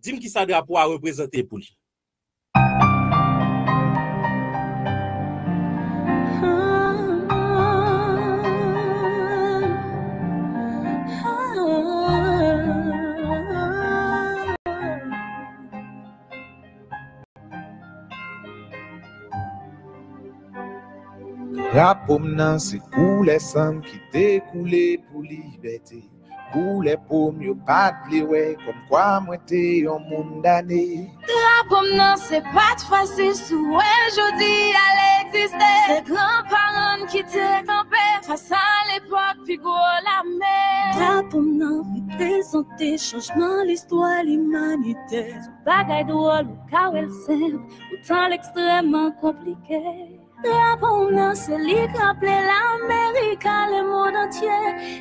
Dis-moi qui ça drapeau a représenté pour lui. Drapeau m'nan c'est couler sang qui découlé pour liberté. Couler pour mieux pas de ouais comme quoi moi t'es un monde d'année. Drapeau m'nan c'est pas facile sous aujourd'hui à l'exister. C'est grands-parents qui t'ont campé face à l'époque puis gros la mer. Drapeau m'nan représenter changement l'histoire l'humanité. Bagaille drôle ou kawel simple pourtant l'extrêmement compliqué. Drapeau m'nan c'est lui qui rappelle l'Amérique le monde entier.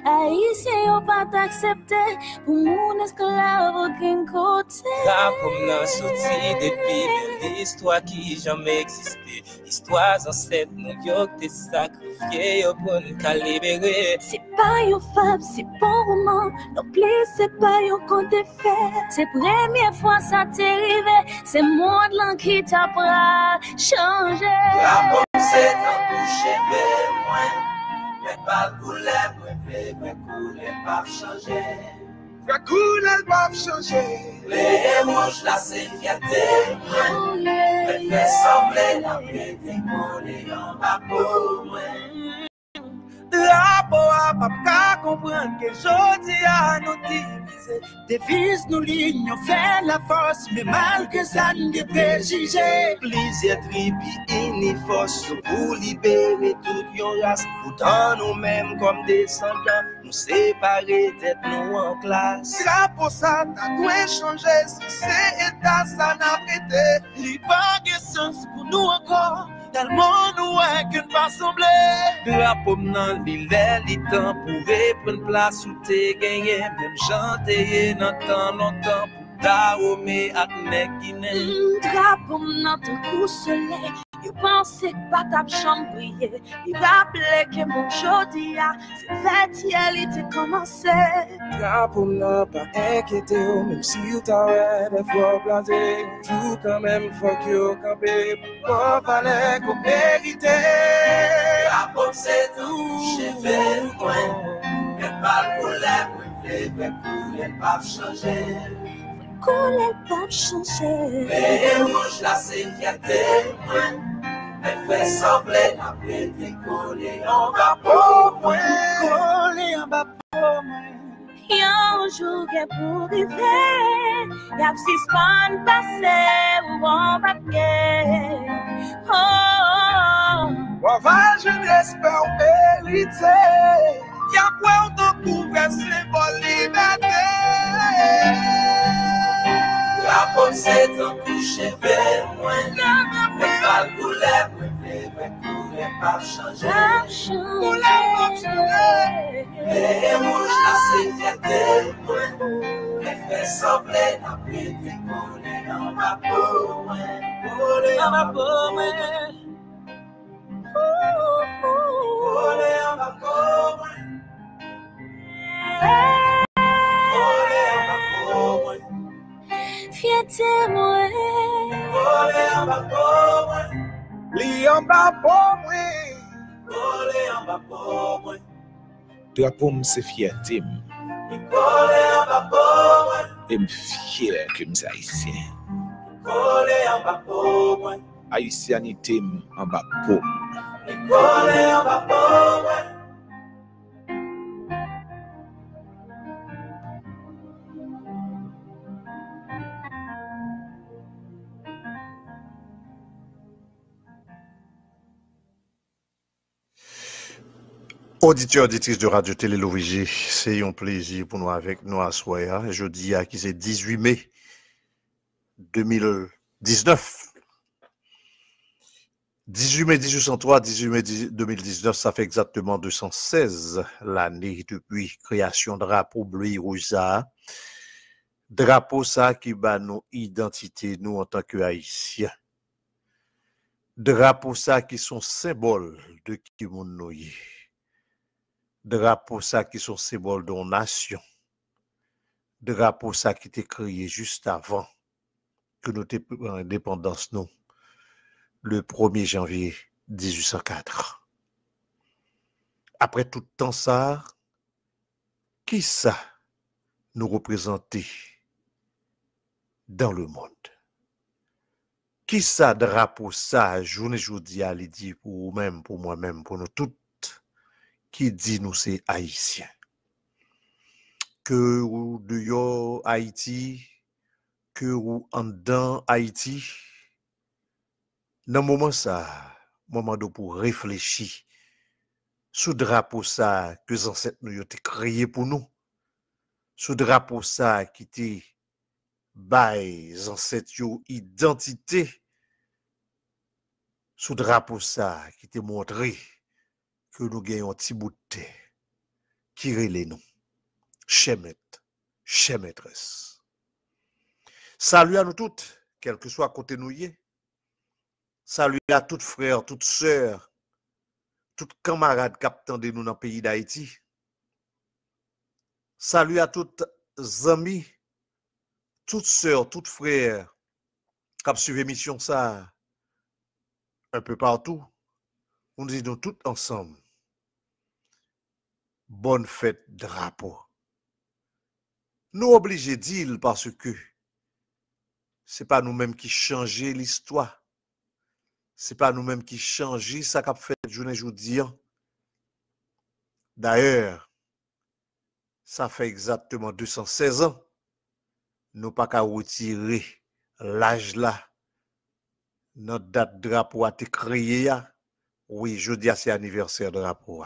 Haïtiens y'ont pas accepté pour mon esclave aucun côté. Drapeau m'nan sorti depuis l'histoire qui jamais existé. Histoire ancêtre New York t'es sacrifié pour nous libérer. C'est pas une fable, c'est pas roman. Non plus c'est pas un conte de fées. C'est première fois ça t'est arrivé. C'est monde là qui t'a pris changer. C'est un coucher vers moi, mais pas le couler, mais couler pas changer. Fait couler pas changer. Les mouches là c'est fierté, mais fait sembler la paix décoller en bas pour moi. Drapeau a pas comprendre que jodi a nous diviser. Devise nous ligne, fait la force, mais malgré ça nous des préjugés. Plusieurs tribus unis force pour libérer toute une race. Pourtant nous-mêmes comme descendants, nous séparer tête nous en classe. Drapeau ça t'a tout changer si c'est état ça n'a prêté. Il pas de sens pour nous encore. Dans le monde où est qu'une pas semblé. Drapeau m'nan li temps pour prendre place où t'es gagné. Même chanter dans temps longtemps pour t'arromer à nek Guinée. Drapeau m'nan te coup soleil. You pensais que pas ta chambre briller. Il rappelait que mon jodi a c'est fait hier il était commencé. Drapeau m'nan pas inquiété même si you t'arrête des fois blasé. Joue quand même faut que you camper. Pourquoi fallait qu'on mérite. Drapeau c'est tout, Cheveux loin. Mais pas le couler, mais couler pas changer. Couler pas changer. Les mouches là c'est fierté. Elle fait sembler la paix décoller en bas pour moi. coller en bas pour moi. Yon jour qu'est pour arriver. Y'a si span passé ou on va bien. On va jeunesse par mérité. Y'a quoi on te couvre symbole liberté. La pomme c'est un coucher vers moi. Mais pas le couler, mais couler pas changer. Les mouches là c'est fierté. Mais fait sembler la paix décoller en bas pour moi. Coller en bas pour moi. Coller en bas pour moi. Coller en bas pour moi. Fierté moi. Coller en bas pour moi. Li en bas pour moi. Coller en bas pour moi. Drapeau c'est fierté. Coller en bas pour moi. Et me fier que nous haïtiens. Coller en bas pour moi. Haïtianité en bas pour moi. Coller en bas pour moi. Auditeurs, auditrices de Radio Télé L'Origine, c'est un plaisir pour nous avec nous à soir. Jeudi, qui c'est 18 mai 2019. 18 mai 1803, 18 mai 2019, ça fait exactement 216 l'année depuis création de drapeau bleu et rouge ça. Drapeau ça qui bat nos identités, nous en tant que Haïtiens. Drapeau ça qui sont symboles de qui nous y. Drapeau ça qui sont symboles de nos nations. drapeau ça qui était créé juste avant que nous prenions l'indépendance, nous, le 1er janvier 1804. Après tout temps ça, qui ça nous représentait dans le monde? Qui ça drapeau ça, journée aujourd'hui, il dit pour vous-même, pour moi-même, pour nous toutes, qui dit nous c'est haïtien? Que ou de yo Haïti, que ou en dedans Haïti, dans moment ça, moment de pour réfléchir sous drapeau ça que les ancêtres nous ont créé pour nous, sous drapeau ça qui était bail ancêtres yo identité, sous drapeau ça qui te montré que nous gagnons un petit bout de terre qui relève nous. Chers maîtres, chères maîtresses. Salut à nous toutes, quel que soit côté nous y est. Salut à toutes frères, toutes sœurs, toutes camarades qui attendent nous dans le pays d'Haïti. Salut à toutes amis, toutes sœurs, toutes frères qui suivent l'émission ça un peu partout. On dit nous tous ensemble. Bonne fête drapeau. Nous obligés de dire parce que c'est pas nous-mêmes qui changeons l'histoire. C'est pas nous-mêmes qui changeons ça qu'a fait journée aujourd'hui. D'ailleurs, ça fait exactement 216 ans. Nous pas qu'à retirer l'âge là. Notre date drapeau a été créée. Oui, jeudi c'est anniversaire drapeau.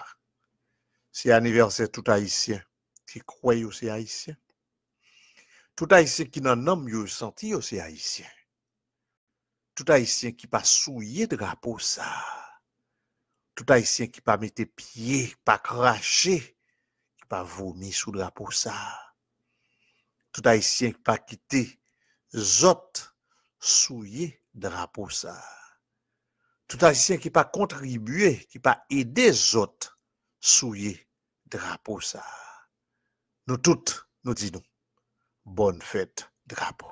C'est anniversaire tout haïtien qui croit aussi haïtien. Tout haïtien qui n'en nomme yo senti aussi haïtien. Tout haïtien qui pas souillé drapeau ça. Tout haïtien qui pas mettre pied, pas cracher, qui pas vomi sous drapeau ça. Tout haïtien qui pas quitté zot souillé drapeau ça. Tout haïtien qui pas contribué, qui pas aidé zot souillé drapeau ça. Nous toutes nous disons bonne fête, drapeau.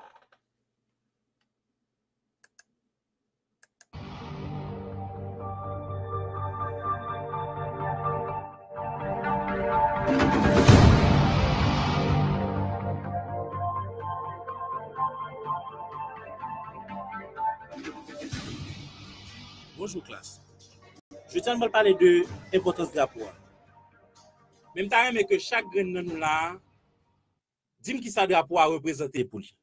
Bonjour classe. Je tiens à parler de l'importance de drapeau. Même temps mais que chaque grain de nous là, dis-moi qui ça drapeau a représenté pour lui.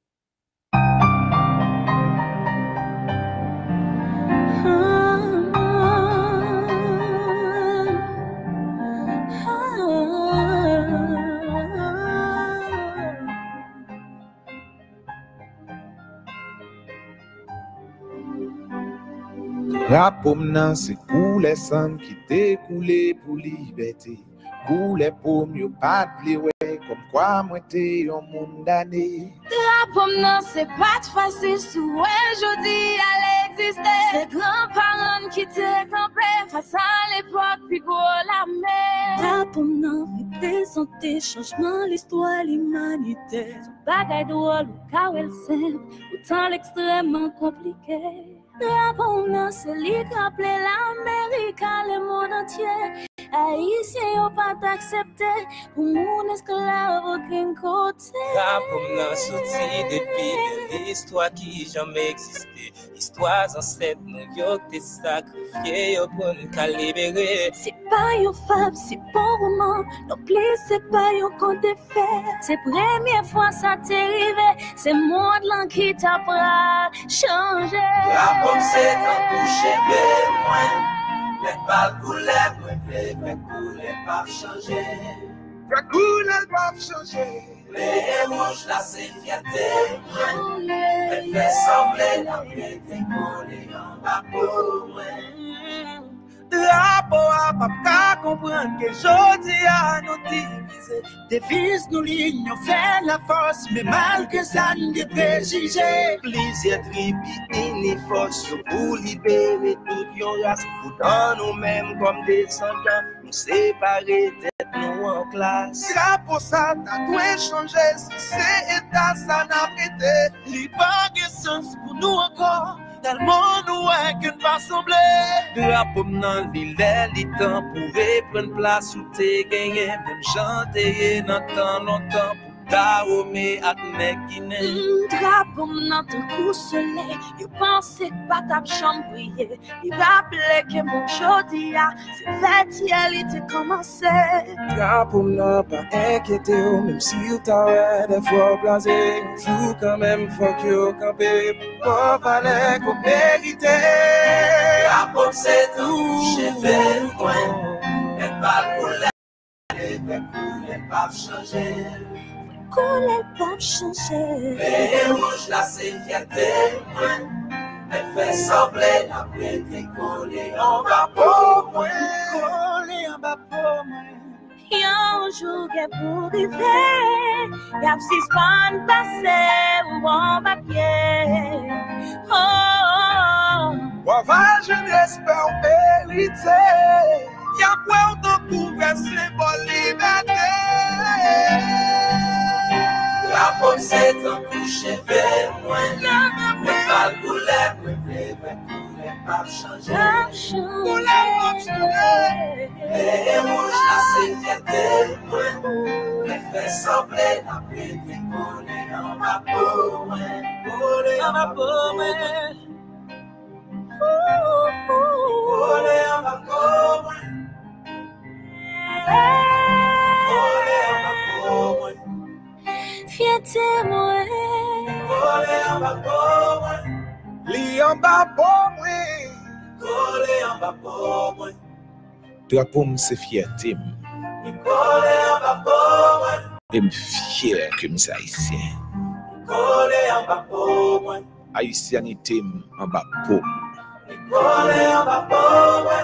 Drapeau m'nan c'est couler sang qui découlé pour liberté. Couler pour mieux pas de ouais comme quoi moi t'es un monde d'année. Drapeau m'nan c'est pas facile sous aujourd'hui à l'exister. C'est grands-parents qui te campé face à l'époque puis gros la mer. Drapeau m'nan représenter changement l'histoire l'humanité. Bagaille drôle ou kawel simple, pourtant l'extrêmement compliqué. Drapeau m'nan c'est lui qui appelé l'Amérique le monde entier. Haïtien yon pas accepté pour mon esclave aucun côté. Drapeau m'nan sorti depuis l'histoire qui jamais existé. Histoire ancêtre nous yo te sacrifié pour nous libérer. C'est pas yon fable, c'est bon roman. Non plus c'est pas yon conte de fait. C'est première fois ça t'est arrivé. C'est monde là qui t'a pris changer. Drapeau c'est un coucher de moins. Mais pas couler, mais couler pas changer. Pas couler pas changer. Les rouges là c'est fierté. Mais fait sembler la vie couler en bas pour moi. Drapeau a pas comprendre que jodi a nous diviser. Devise nous l'union fait la force, mais malgré ça nous des préjugés. Plusieurs tribus unis force pour libérer toute yon race. Pourtant nous-mêmes comme descendants, nous séparer tête nous en classe. Drapeau ça t'a dû changer si c'est état ça n'a prêté. Li pas de sens pour nous encore. Dans le monde où est qu'une pas semblé. Drapeau nan li lè li temps pour prendre place où t'es gagné. Même chanter dans tant longtemps pour ta omé ak nek Guinée. Drapeau nan ton coup soleil, yo pense pas t'a chambre briller. Il rappelait que mon jodia, c'est fête hier il était commencé. Drapeau nan pas inquiété, même si ou t'as des fois blasé. Joue quand même, faut que yo camper. Pour parler qu'on mérite. Drapeau c'est tout, cheveux loin. Elle parle pour l'air, elle pas changer. Couler pas changer. Et rouge là c'est fierté. Elle fait sembler la prêter collée en bas pour moi. Collé en bas pour moi. Yon jour qu'est pour arriver, y'a six pannes passées ou en papier. Oh, oh, oh. Wava jeunesse per mériter. Y'a quoi autant couvert symbole liberté. La pomme c'est un coucher vers moi. Mais pas le couleur, mais pas changer. Et rouge là c'est fierté. Mais fait sembler la prêter collée en bas pour moi. Collée en bas pour moi. Collée en bas pour moi. Collée en bas pour moi. Fierté moi. Collé en bas pour moi. Li en bas pour moi. Collé en bas pour moi. Drapeau c'est fierté. Collé en bas pour moi. Et me fier que me haïtien. Collé en bas pour moi. Haïtianité en bas pour moi. Collé en bas pour moi.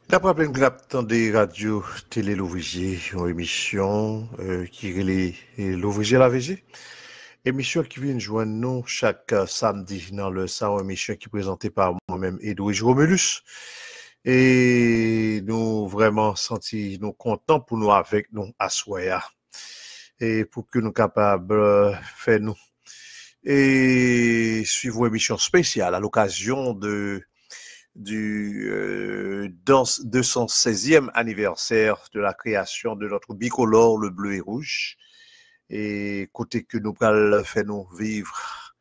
D'après plein de des radios télé Louvrier, une émission qui est Louvrier la VG. Émission qui vient joindre nous chaque samedi dans le salon, émission qui est présentée par moi-même Edwige Romulus. Et nous vraiment senti nous contents pour nous avec nous à Soya. Et pour que nous capables faire nous. Et suivre une émission spéciale à l'occasion du 216e anniversaire de la création de notre bicolore, le bleu et rouge. Et côté que nous allons faire nous vivre,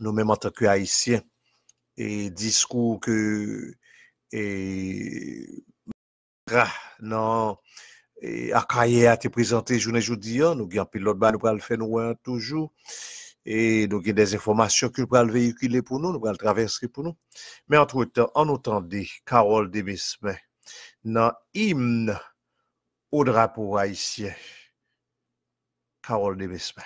nous-mêmes en tant qu'Haïtiens, et discours que, non, et Akaye a été présenté journée jeudi, nous avons pilote, nous allons faire nous toujours. Et donc, il y a des informations que nous allons véhiculer pour nous allons traverser pour nous. Mais entre-temps, on entendait Carole Desmesmin dans l'hymne au drapeau haïtien. Carole Desmesmin.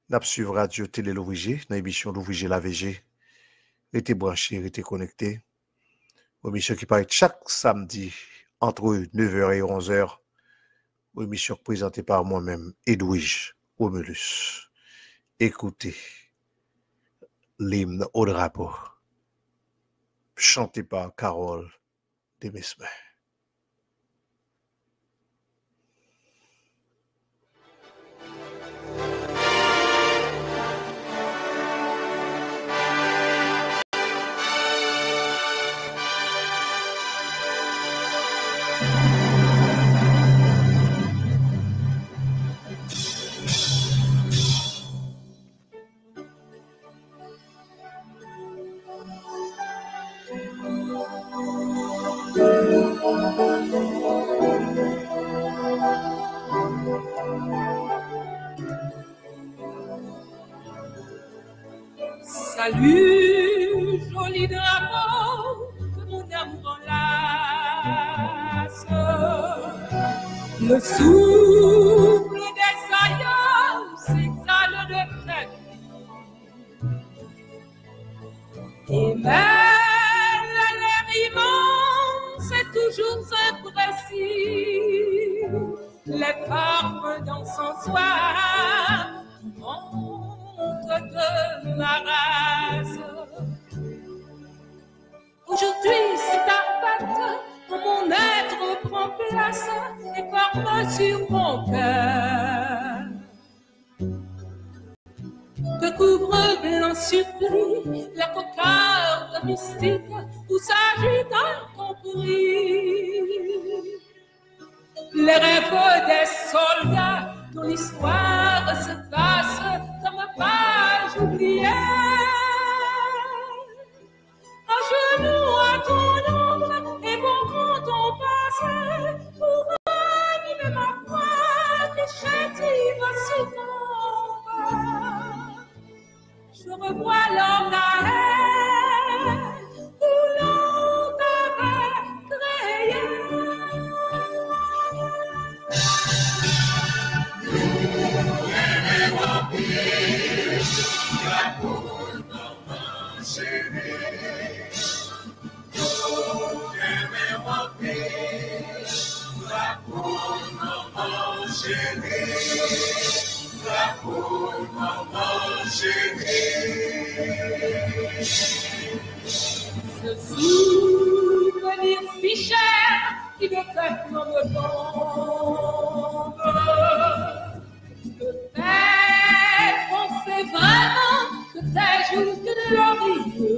N'a suivre radio télé Louvrier, dans l'émission Louvrier la VG. Restez branchés, restez connectés. Une émission qui paraît chaque samedi entre 9h et 11h. Une émission présentée par moi-même, Edwige Romulus. Écoutez l'hymne au drapeau, chanté par Carole Desmesmin. Salut, joli drapeau, Le souffle des aïeux s'exhale de tête. Et même l'air immense est toujours imprécis. Les parfums d'encensoir montent de ma race. Aujourd'hui, c'est ta fête, où mon être prend place et forme sur mon cœur. Te couvre blanc supplie, la cocarde mystique où s'agite incompris. Les rêves des soldats dont l'histoire se passe comme page oubliée. Un genou à ton ombre et bon ton passé pour animer ma foi qui chétive si tombe. Je revois l'organet où l'on t'avait créé. Ce souvenir si cher qui de tête me tombe me fait penser vraiment que tes jours glorieux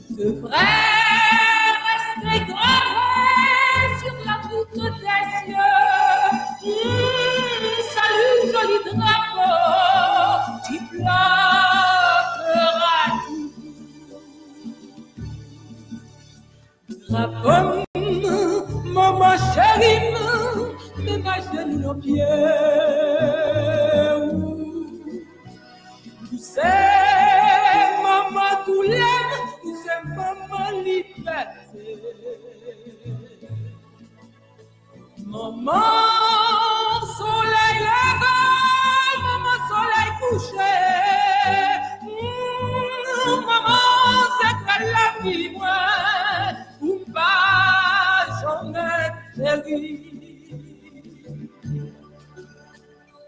devraient rester gravés sur la voûte des cieux. Salut, joli drapeau, tu flotteras toujours. Drapeau, maman chérie, de ma genoux aux pieds. Tu sais, maman douleur, tu sais, maman liberté. Maman soleil levé, maman soleil couché. Maman c'est que la vie moi, ou pas jamais chérie.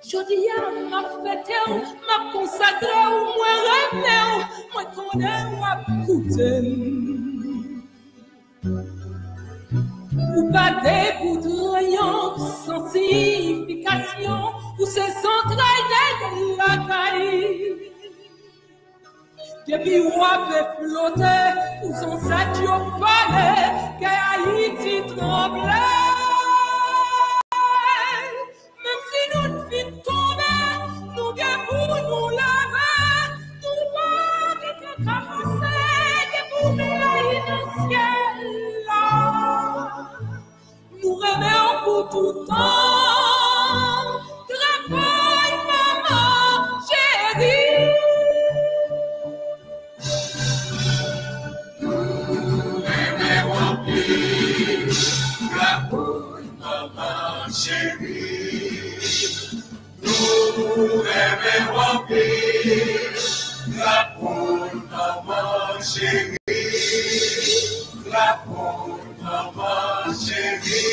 Je dis à ma fête, ma consacré, ou moi rêvé, moi connais, moi écouter. Ou pas des bouts de rayon sans signification, ou se s'entraîner de la caille. Depuis où avait flotté, ou son sac au palais, qu'Haïti tremblait. Même si nous ne fîmes tomber, nous bien pour nous laver, nous pas que commencer, que pour m'élever dans le ciel. Nous rêvons pour tout temps, drapeau, maman, chérie. Nous rêvons plus, drapeau, maman, chérie. Nous rêvons plus, drapeau, maman, chérie. Drapeau, maman chérie.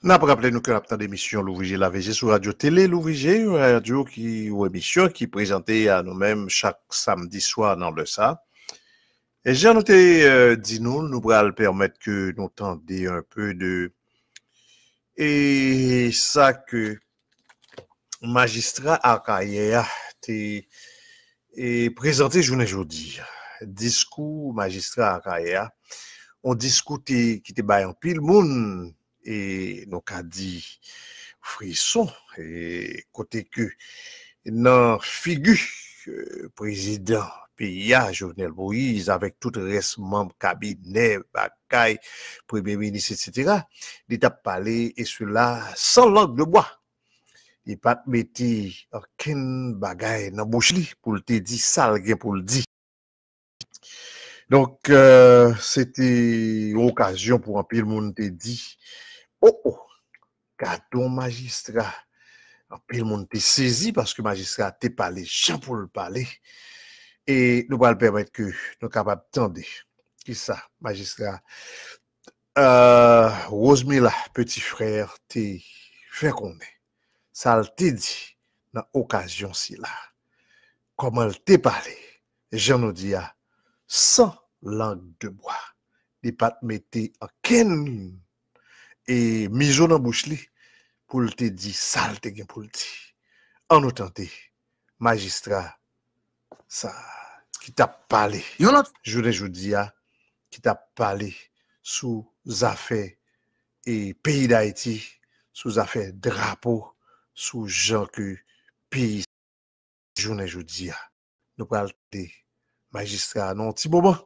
N'a pas rappelé nous que la d'émission Louvrier la VG sur Radio Télé Louvrier, une radio ou émission qui présentait à nous-mêmes chaque samedi soir dans le ça. Et j'ai noté, dis-nous, nous pourrons permettre que nous tendions un peu de et ça que magistrat Akaya t'est présenté journée aujourd'hui. Discours magistrat Akaya, on discutait qui était bail en pile monde. Et donc a dit frisson et côté que dans figure président PIA Jovenel Moïse avec tout le reste membre cabinet bagaille premier ministre etc. il t'a parlé et cela sans langue de bois. Il pas mettre aucun bagaille dans bouche li pour te dire ça pour le dire. Donc c'était occasion pour un pile monde te dit oh gardons magistrat. Un pile monde te saisi parce que magistrat te parlé chant pour le parler et nous va le permettre que nous capable tendre qui ça magistrat Rosemilla petit frère te fait connaître ça te dit dans occasion si là comment elle te parlé j'en nous dit sans langue de bois il pas mettre en ken et mise dans bouche li pour te dire ça te gen pour le dire en autant magistrat ça qui t'a parlé je dis qui t'a parlé sous affaires et pays d'Haïti sous affaires drapeau sous gens que pays journée jeudi nous parlons des magistrats non petit moment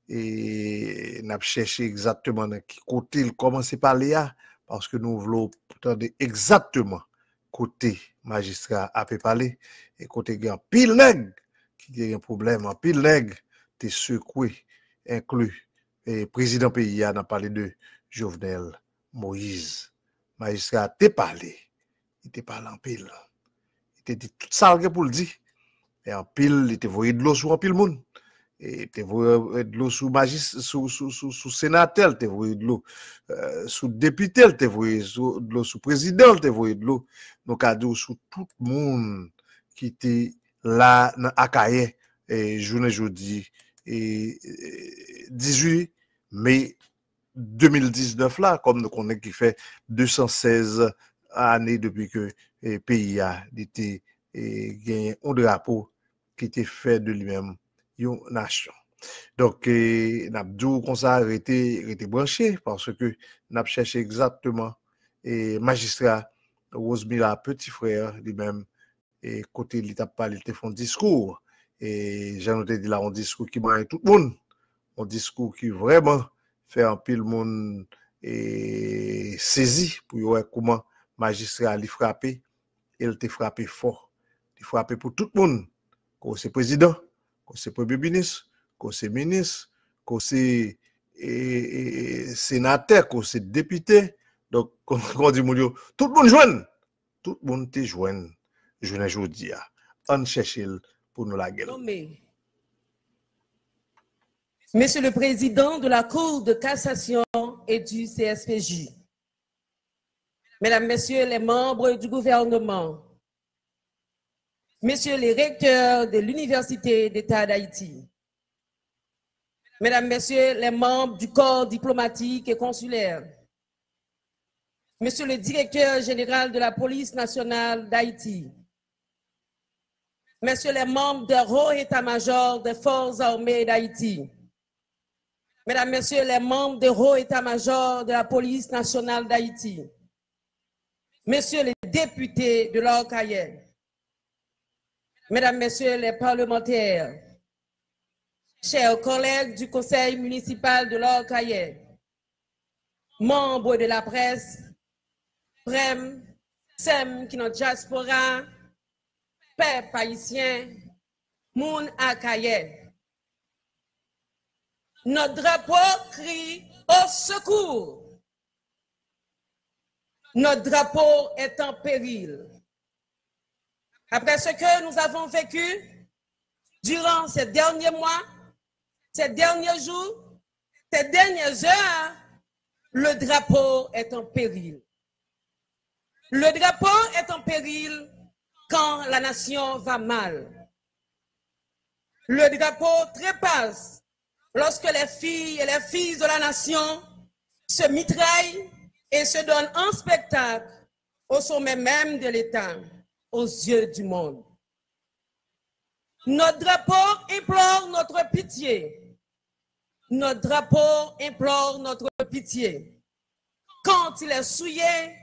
et n'a cherché exactement dans qui côté il commence par là parce que nous voulons entendre exactement côté magistrat a parler et côté grand pile nèg qui a un problème en pile nèg t'es secoué inclus et président pays a parlé de Jovenel Moïse magistrat t'a parlé il te parle en pile il te dit tout ça pour le dire et en pile il te voyé de l'eau sur en pile monde et te voyé de l'eau sous magistrat sous sénateur te voyé de l'eau sous député te voyé de l'eau sous président te voyé de l'eau donc cadeau sous tout le monde qui était là dans Akaye et journée jeudi et 18 mai 2019 là comme nous connaissons qui fait 216 années depuis que le pays a été gagné un drapeau qui était fait de lui-même une nation. Donc n'abdou comme ça arrêté branché parce que n'a cherché exactement et magistrat Rosemilla petit frère lui-même et côté il t'a parlé il te font discours et j'en ai dit là un discours qui marque tout le monde un discours qui vraiment fait un pile monde et saisi pour voir comment magistrat li frappé il te frappé fort il frappé pour tout le monde que c'est président que c'est premier ministre que c'est ministre que c'est sénateur que c'est député donc quand on dit tout le monde joine tout le monde te joine journée aujourd'hui on cherche pour nous la gueule. Monsieur le Président de la Cour de cassation et du CSPJ, Mesdames, Messieurs les membres du gouvernement, Messieurs les recteurs de l'Université d'État d'Haïti, Mesdames, Messieurs les membres du corps diplomatique et consulaire, Monsieur le directeur général de la police nationale d'Haïti, Messieurs les membres du haut état-major des forces armées d'Haïti, Mesdames, Messieurs les membres du haut état-major de la police nationale d'Haïti, Messieurs les députés de l'Orcaye, Mesdames, Messieurs les parlementaires, chers collègues du conseil municipal de l'Orcaye, membres de la presse, Prem, Sem qui notre diaspora, peuple haïtien, moun Akaye. Notre drapeau crie au secours. Notre drapeau est en péril. Après ce que nous avons vécu durant ces derniers mois, ces derniers jours, ces dernières heures, le drapeau est en péril. Le drapeau est en péril quand la nation va mal. Le drapeau trépasse lorsque les filles et les fils de la nation se mitraillent et se donnent en spectacle au sommet même de l'État, aux yeux du monde. Notre drapeau implore notre pitié. Notre drapeau implore notre pitié. Quand il est souillé,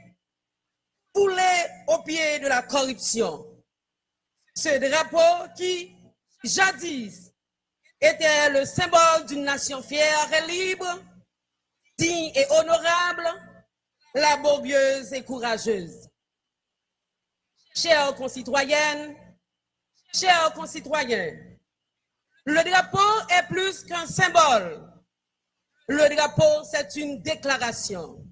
foulé au pied de la corruption. Ce drapeau qui, jadis, était le symbole d'une nation fière et libre, digne et honorable, laborieuse et courageuse. Chères concitoyennes, chers concitoyens, le drapeau est plus qu'un symbole. Le drapeau, c'est une déclaration.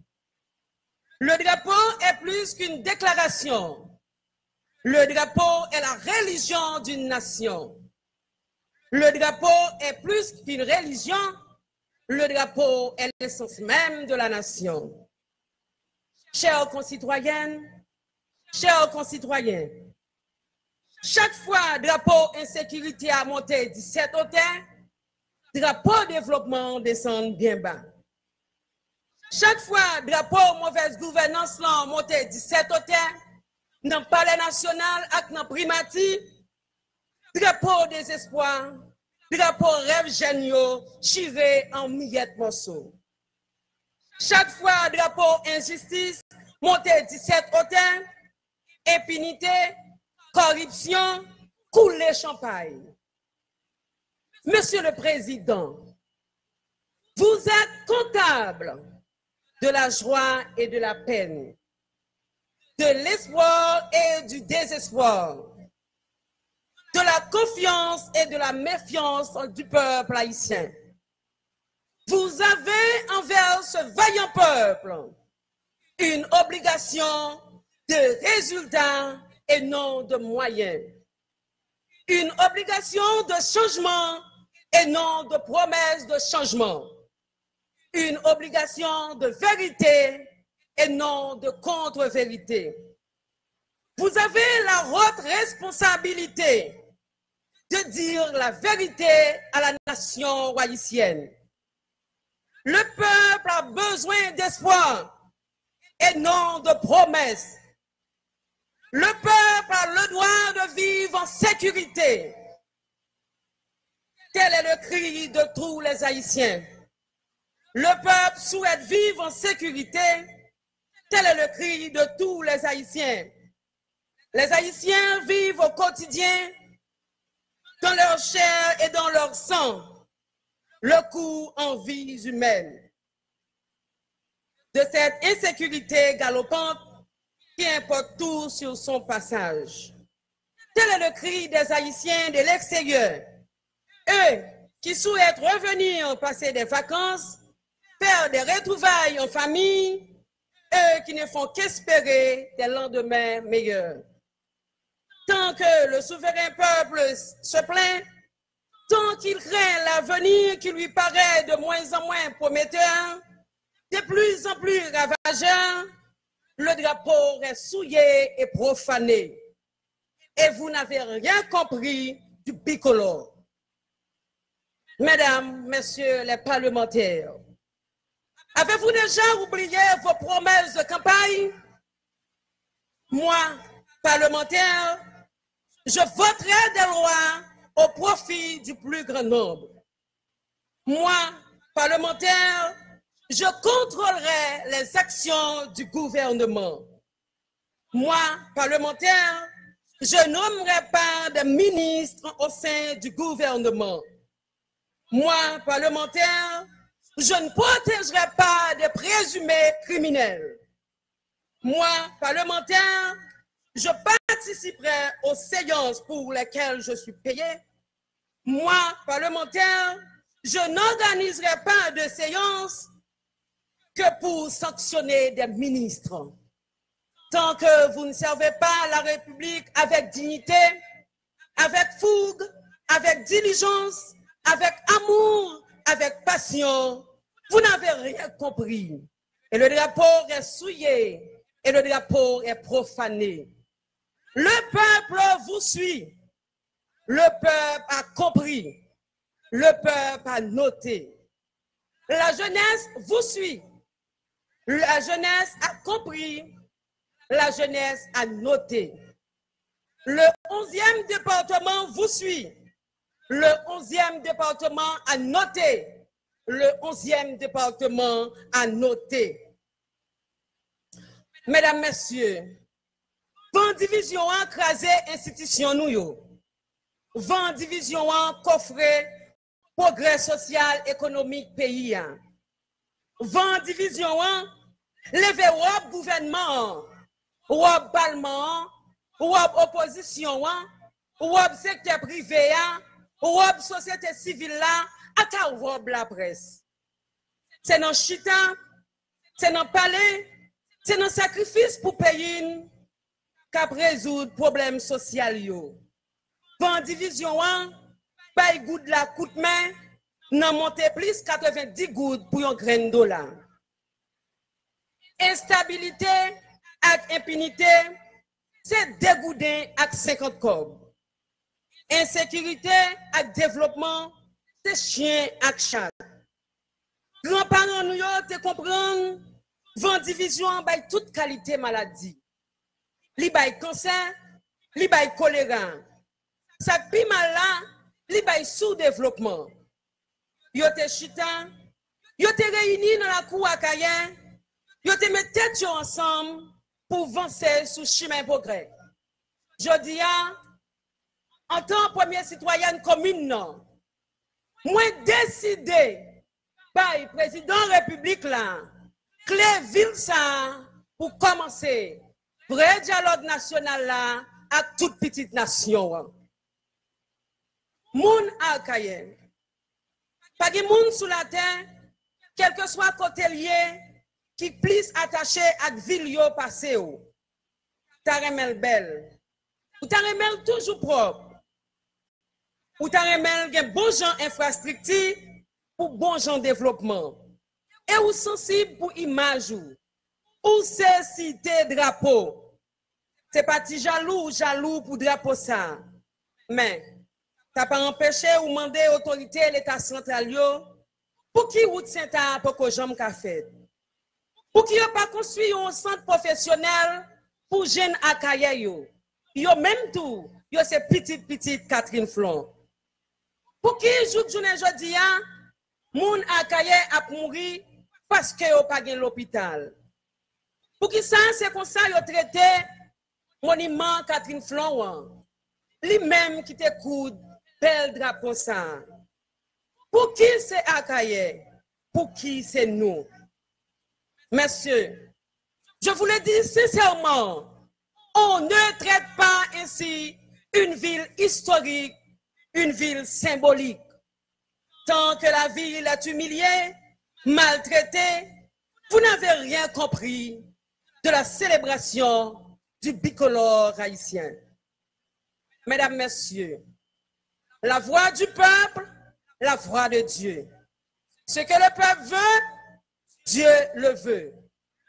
Le drapeau est plus qu'une déclaration. Le drapeau est la religion d'une nation. Le drapeau est plus qu'une religion. Le drapeau est l'essence même de la nation. Chères concitoyennes, chers concitoyens, chaque fois drapeau insécurité a monté 17 hauteurs, drapeau développement descend bien bas. Chaque fois drapeau mauvaise gouvernance a monté 17 hauteurs, dans le palais national et dans le primati, drapeau désespoir, drapeau rêve géniaux, chivé en miettes morceaux. Chaque fois drapeau injustice, monté 17 hauteurs, impunité, corruption, couler champagne. Monsieur le Président, vous êtes comptable de la joie et de la peine, de l'espoir et du désespoir, de la confiance et de la méfiance du peuple haïtien. Vous avez envers ce vaillant peuple une obligation de résultats et non de moyens. Une obligation de changement et non de promesses de changement. Une obligation de vérité et non de contre-vérité. Vous avez la haute responsabilité de dire la vérité à la nation haïtienne. Le peuple a besoin d'espoir et non de promesses. Le peuple a le droit de vivre en sécurité. Tel est le cri de tous les Haïtiens. Le peuple souhaite vivre en sécurité. Tel est le cri de tous les Haïtiens. Les Haïtiens vivent au quotidien, dans leur chair et dans leur sang, le coup en vies humaines. De cette insécurité galopante qui importe tout sur son passage. Tel est le cri des Haïtiens de l'extérieur. Eux qui souhaitent revenir passer des vacances, faire des retrouvailles en famille, eux qui ne font qu'espérer des lendemains meilleurs. Tant que le souverain peuple se plaint, tant qu'il craint l'avenir qui lui paraît de moins en moins prometteur, de plus en plus ravageur, le drapeau reste souillé et profané. Et vous n'avez rien compris du bicolore. Mesdames, messieurs les parlementaires, avez-vous déjà oublié vos promesses de campagne? Moi, parlementaire, je voterai des lois au profit du plus grand nombre. Moi, parlementaire, je contrôlerai les actions du gouvernement. Moi, parlementaire, je nommerai pas de ministres au sein du gouvernement. Moi, parlementaire, je ne protégerai pas des présumés criminels. Moi, parlementaire, je participerai aux séances pour lesquelles je suis payé. Moi, parlementaire, je n'organiserai pas de séances que pour sanctionner des ministres. Tant que vous ne servez pas la République avec dignité, avec fougue, avec diligence, avec amour, avec passion, vous n'avez rien compris. Et le drapeau est souillé et le drapeau est profané. Le peuple vous suit. Le peuple a compris. Le peuple a noté. La jeunesse vous suit. La jeunesse a compris. La jeunesse a noté. Le 11e département vous suit. Le 11e département a noté. Le 11e département a noté. Mesdames, Messieurs, Vent division en crasé institution nous yo. Vent division en coffre progrès social économique pays. Vent division en lever wop gouvernement, wop parlement, wop opposition, wop secteur privé, wop société civile là, à wop la presse. C'est dans chita, c'est dans palais, c'est dans sacrifice pour payer qu'à résoudre problème social yo. Vent division 1, paye goutte la coup de main, nan monte plus 90 gouttes pour un grain dollar. Instabilité et impunité, c'est dégoudin avec 50 cob. Insécurité et développement, c'est chien avec chat. Grands-parents nous te comprennent, vent division by toute qualité maladie. Li bay cancer, li bay choléra. Ça pi mal là, li bay sous-développement. Yo te chita, yo te réunis dans la cour à Kayen, yo te met tête ensemble pour avancer sous chemin progrès. Jodi a, en tant que première citoyenne commune, non, moi décidé par le président de la République là, clé ville ça pour commencer vrai dialogue national là avec toute petite nation. Moun a Kayen. Pas de moun sous la terre, quel que soit côté lié, qui plus attaché à ville yo passé ou. Ta remel belle. Ou ta remel toujours propre. Ou ta remel gen bon gens infrastructure pour bon gens développement. Et ou sensible pour image ou c'est cité drapeau. C'est pas ti jaloux pour drapeau ça. Mais ça pas empêché ou demander autorité l'état central yo pour qui route Saint-A pour que jambe ka fait. Pour qui a pas construit un centre professionnel pour jeunes akaye yo. Yo même tout, yo c'est petite Catherine Flon. Pour qui journée jodi a moun akaye a mouri parce que yo pas gen l'hôpital. Pour qui ça c'est comme ça yo traité monument Catherine Flon. Lui même qui te coude bel drapeau ça. Pour qui c'est Akaye? Pour qui c'est nous? Messieurs, je vous le dis sincèrement, on ne traite pas ainsi une ville historique, une ville symbolique. Tant que la ville est humiliée, maltraitée, vous n'avez rien compris de la célébration du bicolore haïtien. Mesdames, Messieurs, la voix du peuple, la voix de Dieu. Ce que le peuple veut, Dieu le veut.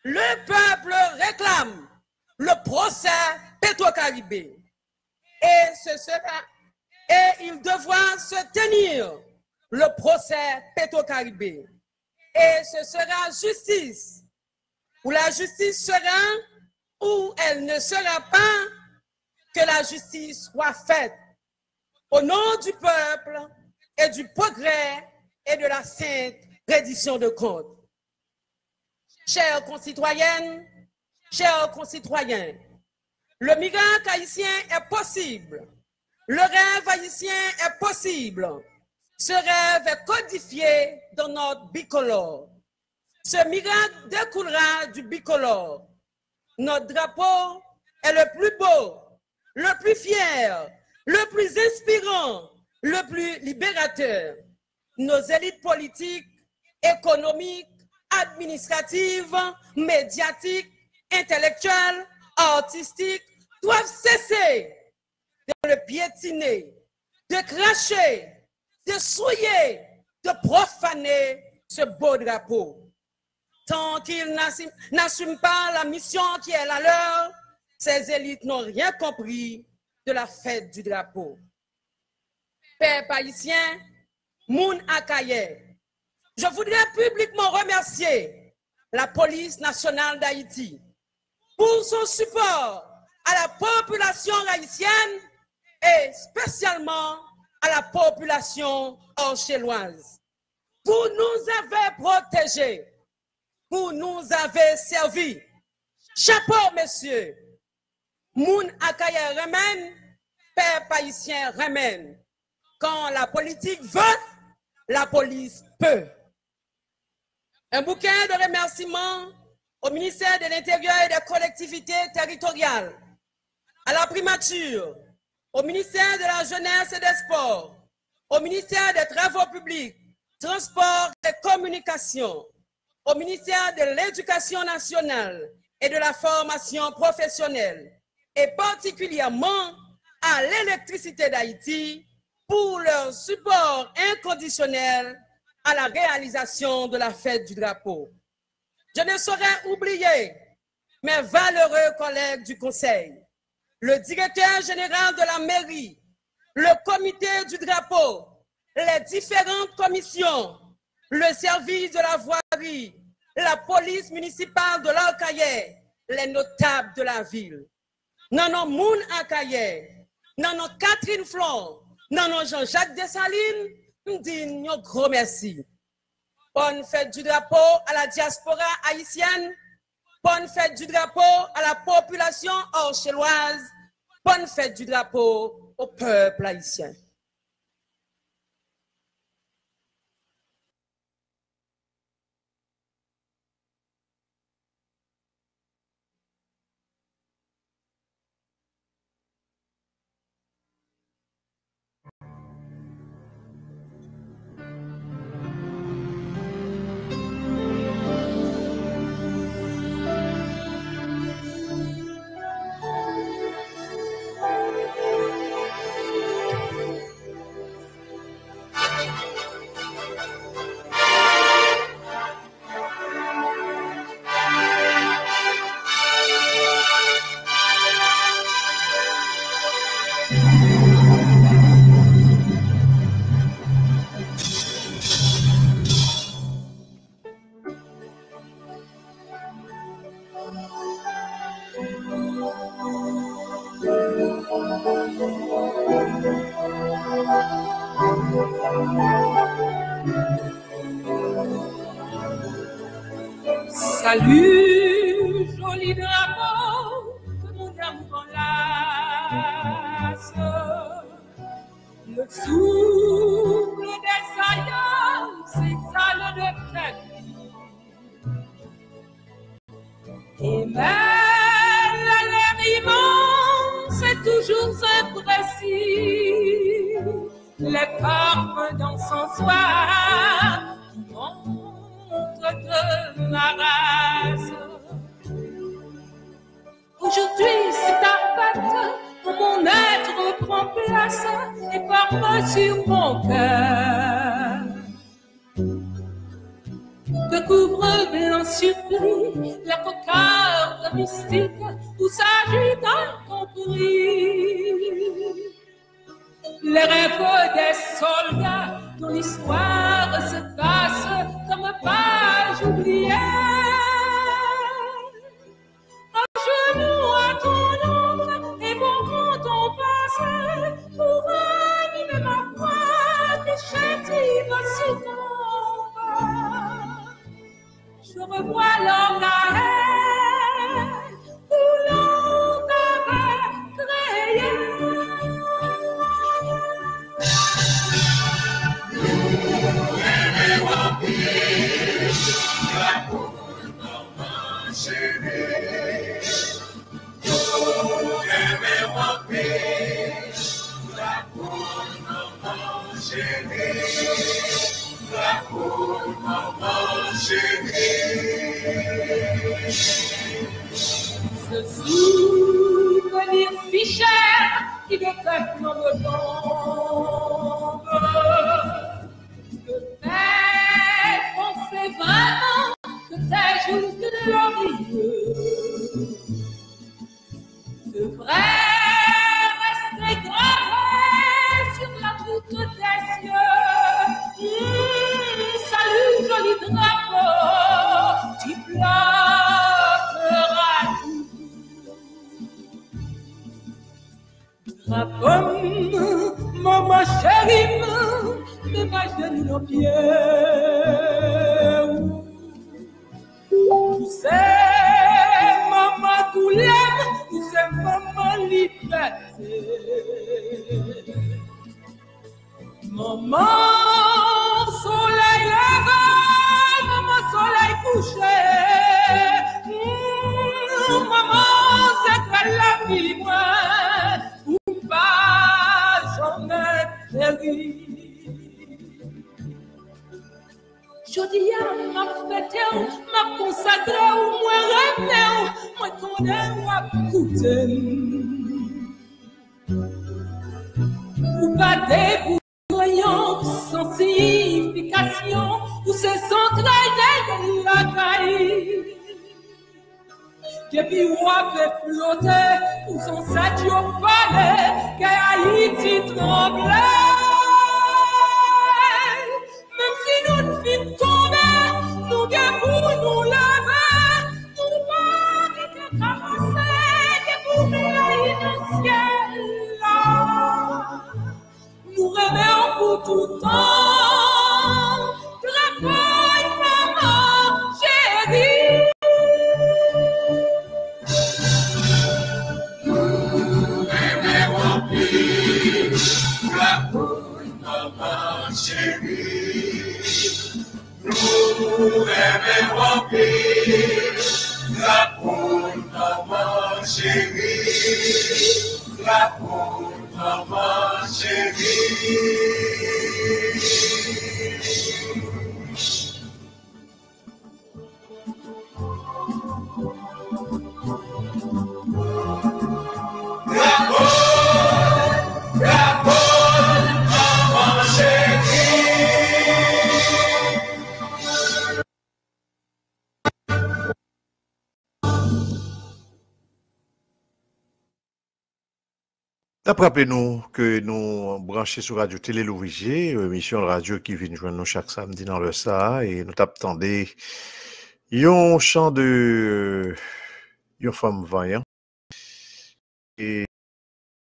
Le peuple réclame le procès Petro-Caribé. Et il devra se tenir le procès Petro-Caribé. Et ce sera justice. Où la justice sera, ou elle ne sera pas, que la justice soit faite. Au nom du peuple et du progrès et de la sainte reddition de comptes. Chères concitoyennes, chers concitoyens, le miracle haïtien est possible. Le rêve haïtien est possible. Ce rêve est codifié dans notre bicolore. Ce miracle découlera du bicolore. Notre drapeau est le plus beau, le plus fier, le plus inspirant, le plus libérateur. Nos élites politiques, économiques, administratives, médiatiques, intellectuelles, artistiques doivent cesser de le piétiner, de cracher, de souiller, de profaner ce beau drapeau. Tant qu'ils n'assument pas la mission qui est la leur, ces élites n'ont rien compris de la fête du drapeau. Peuple haïtien, moun Akaye, je voudrais publiquement remercier la police nationale d'Haïti pour son support à la population haïtienne et spécialement à la population orchelloise. Vous nous avez protégés, vous nous avez servi. Chapeau, messieurs. Moun akaye remen, peuple haïtien remen. Quand la politique veut, la police peut. Un bouquin de remerciements au ministère de l'Intérieur et des collectivités territoriales, à la primature, au ministère de la Jeunesse et des Sports, au ministère des Travaux publics, Transports et Communications, au ministère de l'Éducation nationale et de la formation professionnelle, et particulièrement à l'électricité d'Haïti pour leur support inconditionnel à la réalisation de la fête du drapeau. Je ne saurais oublier mes valeureux collègues du Conseil, le directeur général de la mairie, le comité du drapeau, les différentes commissions, le service de la voirie, la police municipale de l'Orkaye, les notables de la ville. Nanon Moun Akaye, nanon Catherine Flon, nanon Jean-Jacques Dessalines, nous disons un gros merci. Bonne fête du drapeau à la diaspora haïtienne, bonne fête du drapeau à la population orchelloise, bonne fête du drapeau au peuple haïtien. Salut, joli drapeau que mon amour enlace. Le souffle des aïeux s'exhale de tête. Et même l'air immense est toujours imprécis. Les parfums d'encensoir qui montrent de ma race. Aujourd'hui, c'est ta fête où mon être prend place et forme sur mon cœur. Que couvre blanc surpris la cocarde mystique où s'agite un compris. Les rêves des soldats dont l'histoire se passe comme page oubliée. Un genou à ton ombre et bon ton passé pour animer ma foi que chétive si tombe. Je revois l'homme la haine où l'on t'avait créé. Ce souvenir si cher qui de tête me tombe, me fait penser vraiment que tes jours glorieux devraient rester gravés sur la voûte des cieux. Salut, joli drapeau, tu flotteras toujours. Drapeau, maman chérie, mets ma genoux aux pieds. Tu sais, maman, tout l'aime, tu sais, maman, liberté. Maman, soleil levé, maman, soleil couché. Maman, c'est que la vie, moi, ou pas jamais péri. Je dis à ma fête, ma consacré, ou moi rêvé, moi connais, moi goûter. Ou pas des bouillons sans signification, ou c'est sans traîner de la caille. Que puis on peut flotter, ou son sac au palais, qu'Haïti tremblait. Même si nous ne films tomber, nous debout, nous lever, nous pas qui carasser, que pour nous le ciel là. Nous remettons pour tout temps, travail, maman, chérie. Maman chérie, nous aimons pire. La poule, maman chérie, la poule, maman chérie. Rappelez-nous que nous branchons sur Radio Télé Louvigé, émission de radio qui vient joindre nous chaque samedi dans le SA, et nous t'attendez un chant de une femme vaillant et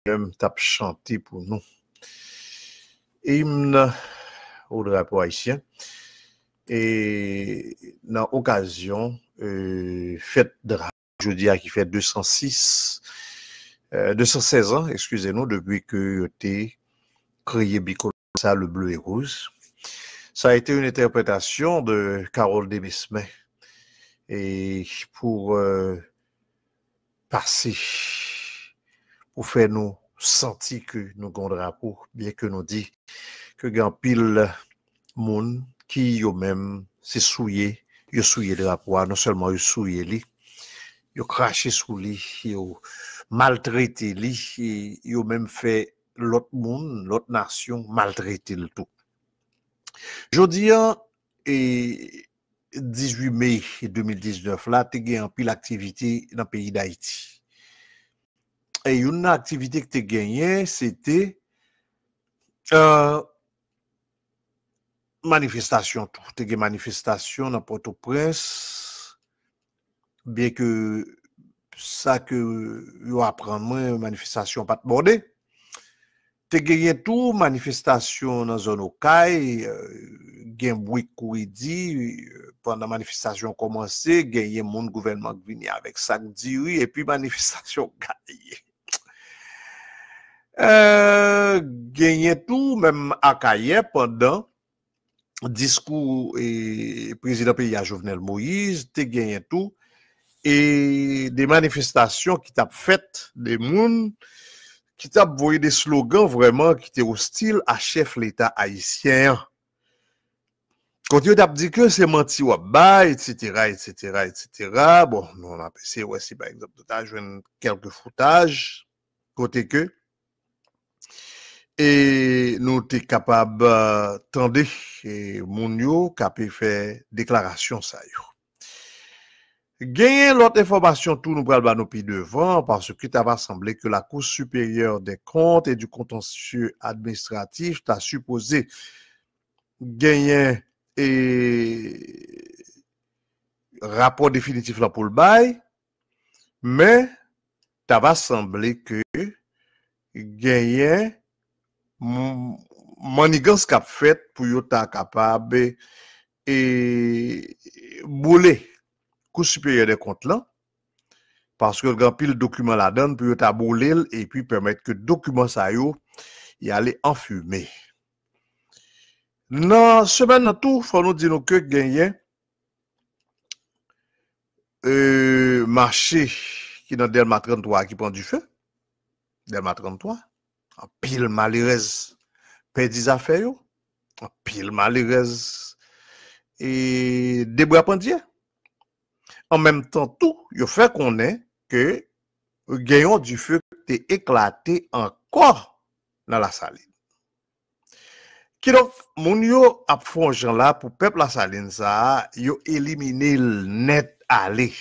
même tape chanter pour nous. Hymne au drapeau haïtien et dans l'occasion fête de radio jeudi qui fait 216 ans, excusez-nous, depuis que t'es créé Bicol, ça, le bleu et rouge. Ça a été une interprétation de Carole Desmesmes. Et pour passer, pour faire nous sentir que nous avons un drapeau, bien que nous dit que grand pile monde qui yo même c'est souillé, yo souillé le drapeau, non seulement yo souillé li, yo craché sous lui, yo maltraité li, yo même fait l'autre monde, l'autre nation maltraiter le tout. Jodi et 18 mai 2019 là, tu as un pile activité dans le pays d'Haïti. Et une activité que tu as gagnée, c'était manifestation tout. Tu as une manifestation dans Port-au-Prince, bien que ça que yo apprendre manifestation pas de bordé. Tu gagné tout manifestation dans zone Okaï, gen bruit kouridi pendant manifestation commencé, gagné mon gouvernement qui vient avec sac diri et puis manifestation gagné. Gagné tout même Akaye pendant discours et président pays Jovenel Moïse, tu gagné tout et des manifestations qui t'a fait des moun qui t'a envoyé des slogans vraiment qui étaient hostiles à chef l'État haïtien. Quand il t'a dit que c'est menti ou bas, etc. Bon, nous on a pensé, ouais, si par exemple, tu as joué quelques foutages, côté que, et nous t'es capable d'entendre, et moun yo capé faire déclaration ça yo. Gagner l'autre information, tout nous pral ba nous pi devant, parce que tu va semblé que la Cour supérieure des comptes et du contentieux administratif t'a supposé gagner et rapport définitif là pour le bail, mais tu va semblé que gagner manigance qu'a fait pour yo ta capable et bouler Cour supérieure des comptes là parce que le grand pile document la donne pour tabouler et puis permettre que document ça y aller en fumée. Non, semaine tout, faut nous dire que gagner marché qui dans Delma 33 qui prend du feu. Delma 33, en pile malheureuse perdit des affaires yo, en pile malheureuse et débris pendier. En même temps tout, yo fait qu'on est que gagnant du feu t'est éclaté encore dans la saline. Qui donc moun yo ap fon jan là pour peuple la saline ça, yo éliminer net aller.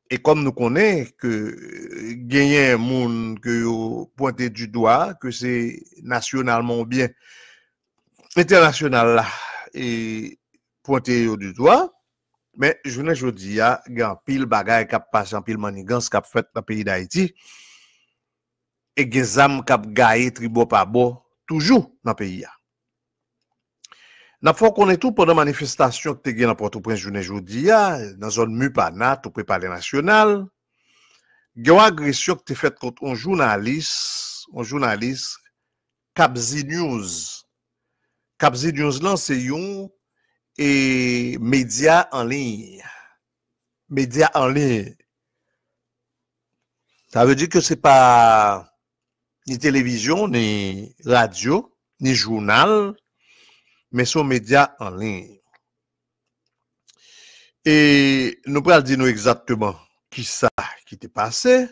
Et comme nous connaissons que gagner un monde que yo pointé du doigt que c'est nationalement bien international là et pointé du doigt, mais je dis a gan pile bagay k'ap passe en pile manigance k'ap fait dans pays d'Haïti et gen zam k'ap gaye tribo pa bo toujours dans pays a. N'a faut qu'on est tout pendant manifestation que te gen dans Port-au-Prince journée jodi a dans zone Mupana tout près palais national. Gen agression que te fait contre un journaliste Kabzi News. Kabzi News là c'est yon et média en ligne. Média en ligne. Ça veut dire que c'est pas ni télévision, ni radio, ni journal, mais son média en ligne. Et nous pourrons dire nous exactement qui ça qui t'est passé.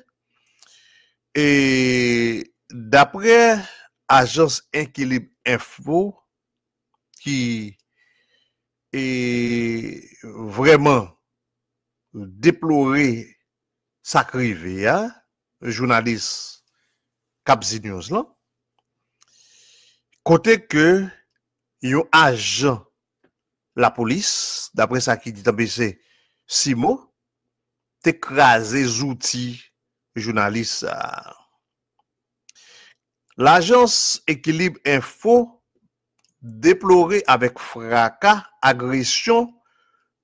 Et d'après agence Équilibre Info qui est vraiment déploré sacrivé, hein, journaliste Kabzi News là, côté que yon agent la police, d'après ça qui dit en BC, Simo, t'écrasé les outils journalistes. L'agence Équilibre Info déploré avec fracas agression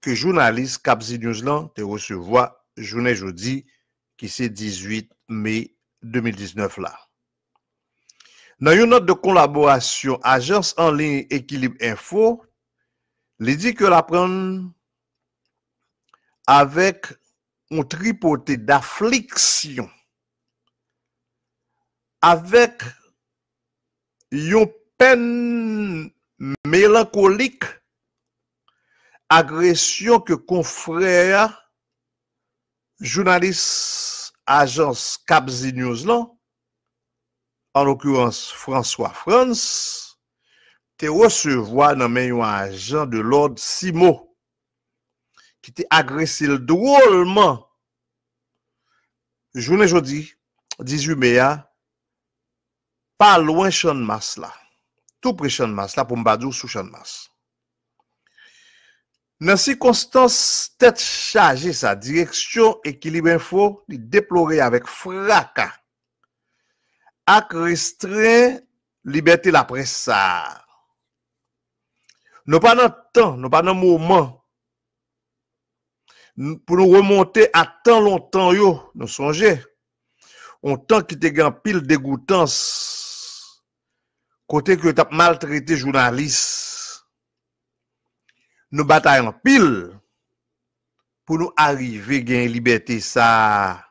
que journaliste Kabzi News là te recevoir journée jeudi qui c'est 18 mai 2019 là. Dans une note de collaboration, agence en ligne Équilibre Info, il dit que la prend avec un tripoté d'affliction, avec une peine mélancolique, agression que confrère journaliste agence Kabzi News là, en l'occurrence François France, te recevoir dans un agent de l'ordre Simo qui t'a agressé drôlement journée jeudi 18 mai pas loin Champ de Mars là, tout près Champ de Mars là pour m'badou sous Champ de Mars. Dans circonstance tête chargée sa direction Équilibre Info li déploré avec fracas ak restreint liberté la presse ça. Nous pas dans temps, nous pas dans moment pour nous remonter à tant longtemps yo, nous songer. On temps qui te gan pile dégoûtance côté que t'as maltraité journaliste. Nous bataillons pile pour nous arriver gain liberté ça.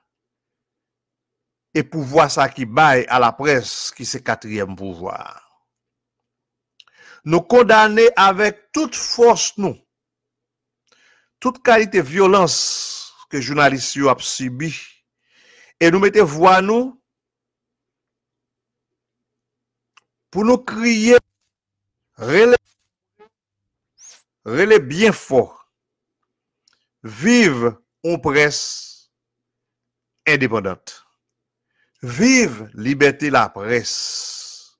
Et pouvoir ça qui baille à la presse qui c'est quatrième pouvoir. Nous condamner avec toute force nous, toute qualité violence que journalistes ont subi et nous mettons voix nous pour nous crier relais bien fort. Vive une presse indépendante. Vive liberté la presse.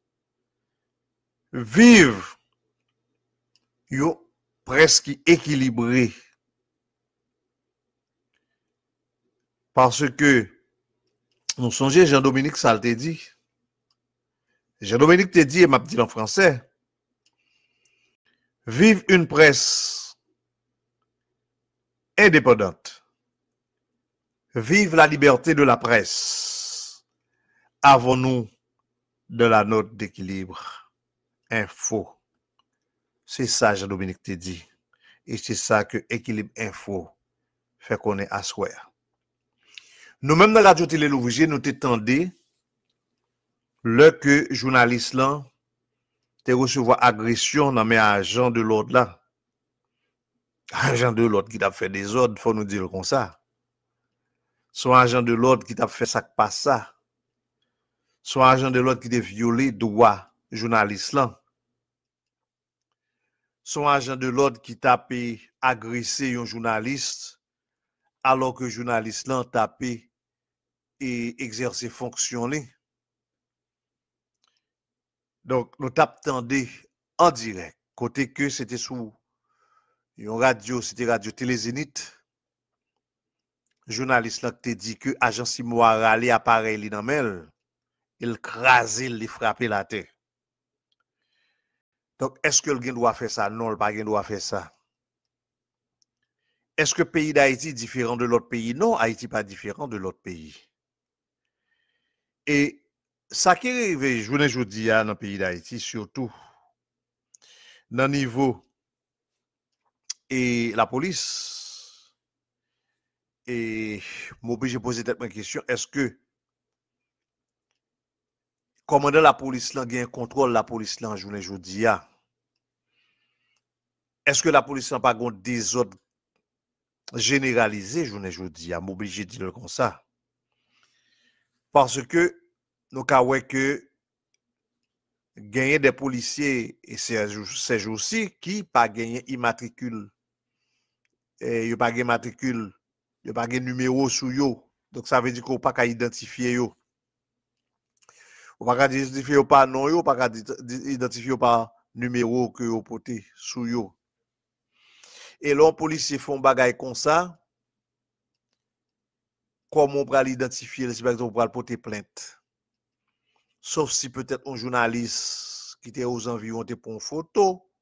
Vive yo presque équilibré. Parce que nous songeons Jean-Dominique ça te dit. Jean-Dominique te dit et m'a dit en français. Vive une presse indépendante. Vive la liberté de la presse. Avons-nous de la note d'équilibre? Info. C'est ça, Jean-Dominique te dit. Et c'est ça que Équilibre Info fait qu'on est à souhait. Nous-mêmes dans la radio Télé Louvrier, nous t'étendons le que journaliste là te recevoir agression dans mes agents de l'ordre là. Agent de l'ordre qui t'a fait des ordres, faut nous dire comme ça. Son agent de l'ordre qui t'a fait ça pas ça. Son agent de l'ordre qui t'a violé droit journaliste là. Son agent de l'ordre qui t'a agressé un journaliste alors que journaliste là t'a et exercer fonctionner. Donc nous t'attendons en direct côté que c'était sous une radio, c'était radio Télé Zénith. Journaliste là te dit que agent Simoa râler appareil li dans mel, il crase, il frappe la tête. Donc est-ce que le doit faire ça? Non, le pas doit faire ça. Est-ce que le pays d'Haïti est différent de l'autre pays? Non, Haïti pas différent de l'autre pays. Et ça qui arrive, je vous dis dans le pays d'Haïti, surtout dans le niveau et la police, et m'oblige à poser cette question, est-ce que commandant la police là gagne contrôle la police là en journée jodi a? Est-ce que la police n'a pas gon désordre généralisé journée jodi a? M'oblige de dire comme ça. Parce que nous ka wè que gagner des policiers et ces jours-ci qui pas gagné immatricule et yo pas gagné matricule, yo pas gagné numéro sous yo. Donc ça veut dire qu'on pas qu'à identifier yo. On pas qu'à identifier yo par nom yo, pas qu'à identifier yo par numéro que yo porté sous yo. Et là, les policiers font bagay comme ça. Comment on peut l'identifier, on peut porter plainte. Sauf si peut-être un journaliste qui était aux environs te pour une photo.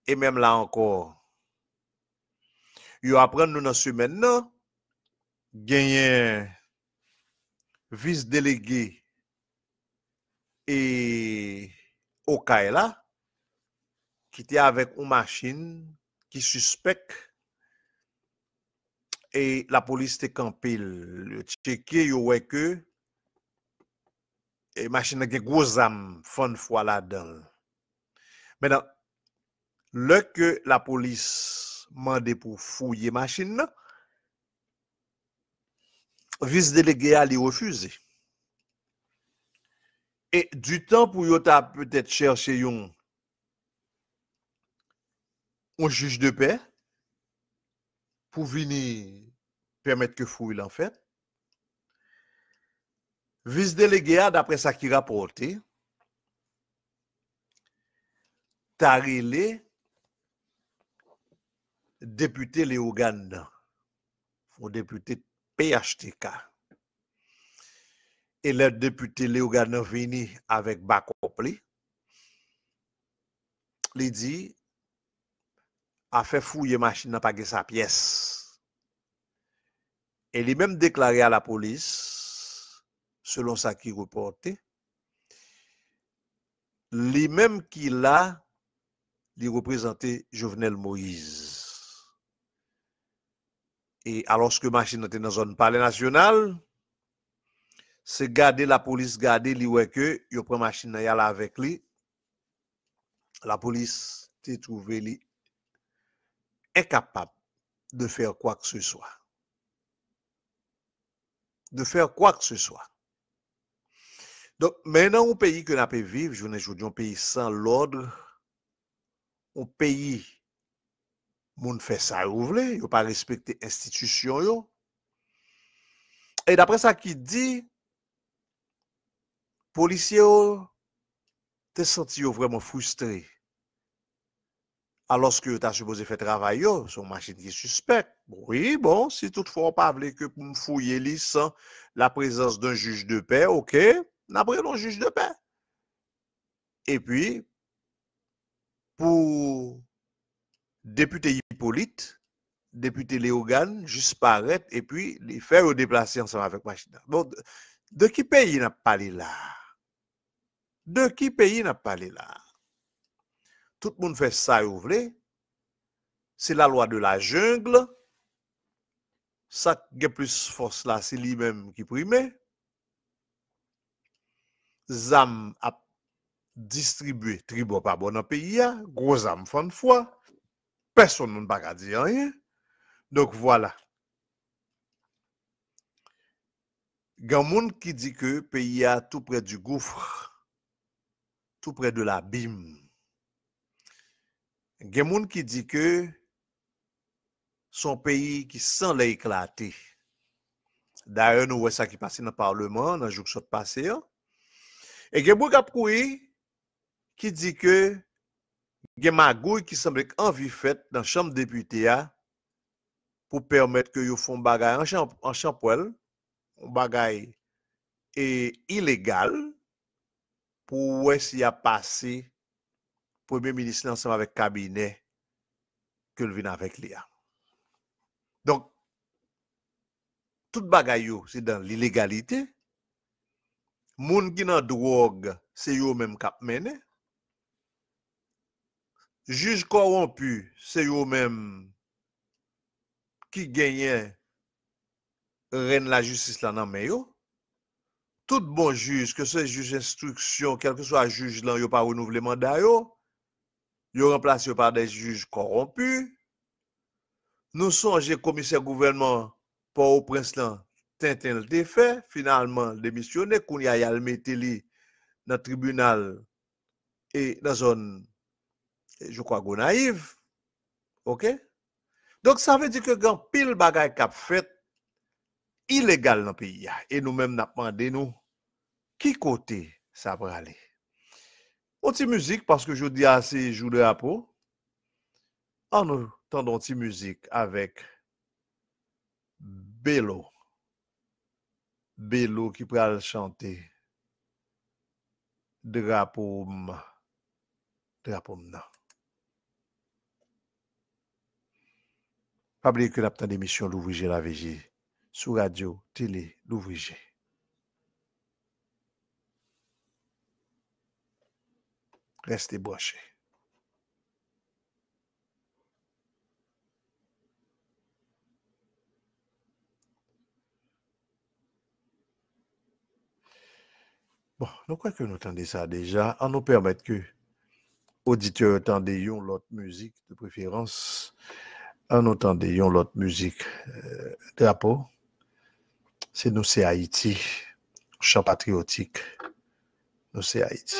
Et même là encore, ils apprennent nous dans ce semaine, gagner vice-délégué et au Kaila, qui était avec une machine qui suspecte. Et la police te campé, le checké, yo wè que et machine a gros âme fon fois là-dedans. Maintenant, le que la police mande pour fouiller machine, vice-délégué a li refusé. Et du temps pour yo ta peut-être chercher un juge de paix pour venir permettre que fouille en fait. Vice-délégué, d'après ça qui rapporté, t'a relé député Léo Ganda, au député PHTK. Et le député Léo Ganda venu avec Bakopli, il dit, a fait fouiller machine n'a pas gagné sa pièce. Et il même déclaré à la police, selon ça qui reporté, lui-même qui l'a, il représentait Jovenel Moïse. Et alors que machine était dans zone palais national, c'est garder la police, garder lui ouais que yo prend machine y aller avec lui. La police t'est trouvé lui incapable de faire quoi que ce soit. De faire quoi que ce soit. Donc, maintenant, un pays que nous peut vivre, je ne dis un pays sans l'ordre, un pays moun fait ça ou vle, yo pas respecter institution yo. Et d'après ça qui dit, policiers te senti vraiment frustré. Alors que tu as supposé faire travail yo, son machine qui est suspecte. Oui, bon, si toutefois on pas vle que pour me fouiller li sans la présence d'un juge de paix, OK, n'a pris un juge de paix. Et puis pour député Hippolyte, député Léogane juste paraître et puis les faire déplacer ensemble avec machine. Bon, de qui pays n'a parlé là? De qui pays n'a parlé là? Tout le monde fait ça, vous voulez. C'est la loi de la jungle. Ça qui a plus force là, c'est lui-même qui prime. Zam a distribué tribut par bon dans le pays, gros zam fond fois. Personne ne va dire rien. Donc voilà. Il y a un monde qui dit que le pays est tout près du gouffre, tout près de l'abîme. Il y a un monde qui dit que son pays qui sent l'éclater. D'ailleurs, nous voyons ça qui passe dans le Parlement, dans le jour qui est passé. Et il y a beaucoup de qui dit que il y a magouille qui semble envie faite dans la Chambre des députés pour permettre que vous font bagay en champoil, un bagay illégal pour essayer à passer Premier ministre ensemble avec cabinet que le vient avec lui. Donc, tout bagay c'est dans l'illégalité. Moun qui nan drogue, c'est yo même k'ap mené. Juge corrompu, c'est yo même qui gagne reine la justice là nan men yo. Tout bon juge, que ce juge d'instruction, quel que soit juge là, yo pas renouveler mandat yo remplacé par des juges corrompus. Nous songeons commissaire gouvernement pour au prince là, Tintin le fait, finalement démissionné, qu'on y a le mettre li dans le tribunal et dans zone, je crois, Gonaïve. OK? Donc, ça veut dire que grand pile bagay k'ap fait illégal dans le pays. Et nous-mêmes, n'a demandé nous, qui côté ça va aller? Autre musique, parce que je dis assez jour de rapport. En nous tendons une musique avec Bello. Bello qui pourra chanter drapeau non. Pas oublier que l'absent d'émission l'ouvrier la VG sur radio, télé, l'ouvrier. Restez branchés. Bon, nous croyons que nous entendons ça déjà. On nous permet que auditeurs entendent l'autre musique de préférence. On entend l'autre musique drapeau. C'est nous, c'est Haïti. Chant patriotique. Nous, c'est Haïti.